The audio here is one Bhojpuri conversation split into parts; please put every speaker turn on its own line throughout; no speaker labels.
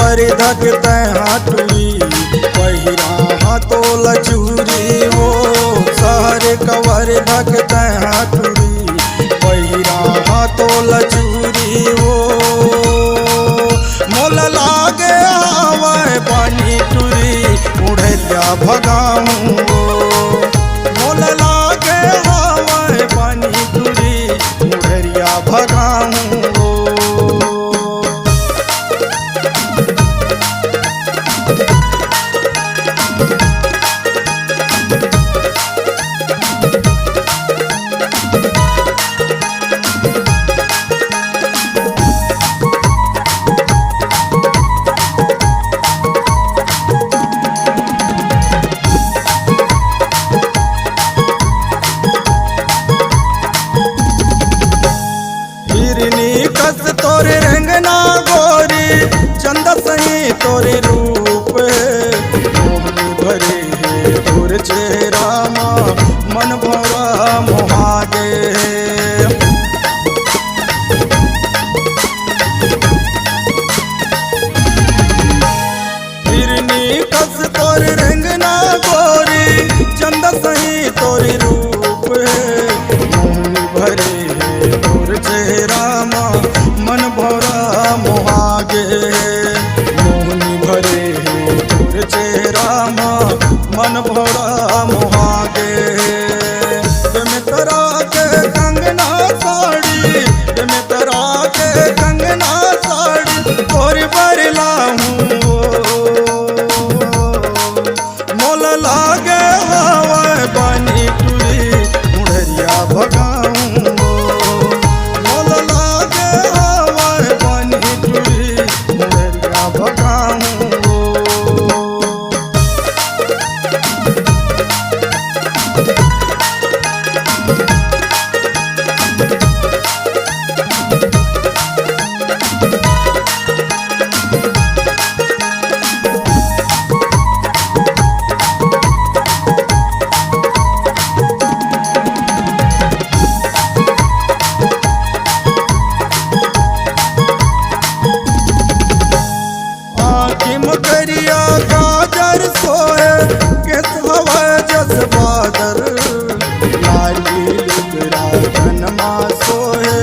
कवर धकते हाथुरी पहिरा तो लचूरी हो। शहर कवर धकते हाथुरी पहिरा तो लचूरी हो। मोल लागे आवे पानी टूरी मुढ़िया भगाऊं मोल लागे आवे पानी टूरी मुढ़िया भगाऊं। कस तोरे रंगना गोरी चंदा सही तोरे रूप मोहनी भरे है तोर चेहरा मन भरा मोहागे। हिरनी कस तोरे रंगना गोरी चंदा सही तोरे रूप मोहनी भरे है तोर चेहरा मन भरा मोहागे। मोहनी भरे है तोर चेहरा मन भरा मोहागे। में तरा के कंगना साड़ी में तरा के कंगना साड़ी तोरी बरला हूँ मोल लागे हवा पानी टूरी मुढ़िया भगाऊं। मकरिया गाजर सोए किस हवा जस बादर लाली लुगरा धनमा सोए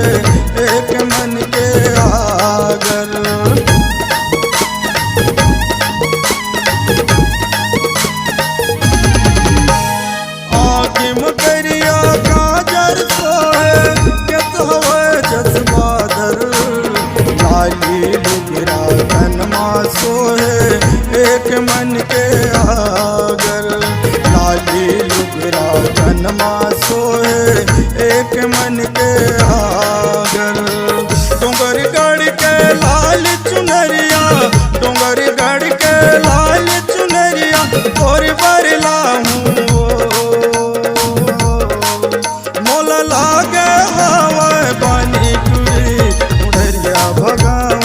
एक मन के आगर। आगे मकरिया गाजर सोए किस हवा जस बादर लाली लुगरा धनमा सोए एक मन के आगर। लाली लुगरा धनमा सोए एक मन के आगर। डोंगर गढ़ के लाल चुनरिया डोंगर गढ़ के लाल चुनरिया और बरला हूँ मोल लागे हवा पानी टूरी मुढ़िया भगाऊं।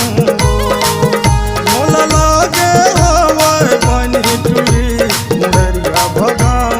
मोल लागे हवा पानी टूरी मुढ़िया भगाऊं।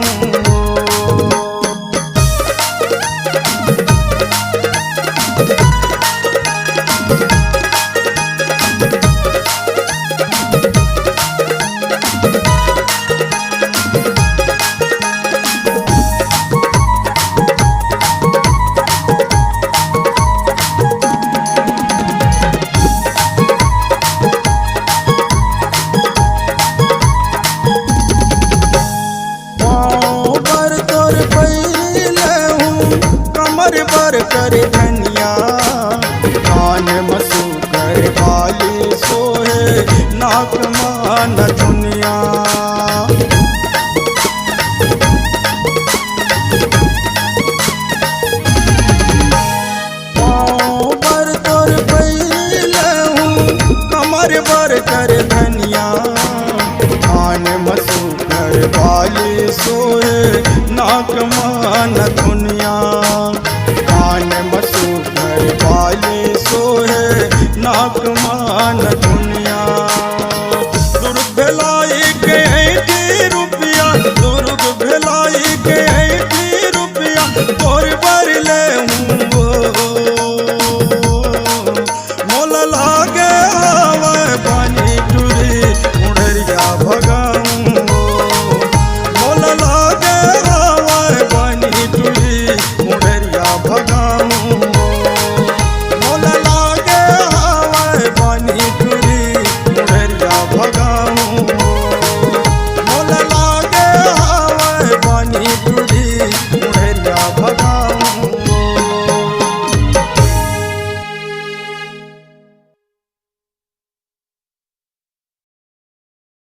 पर कर धनिया कान मसू कर बाली सोहे नाक मान दुनिया। पाँव पर तोर पहले हूँ कमर पर कर धनिया कान मसू कर बाली सोहे नाक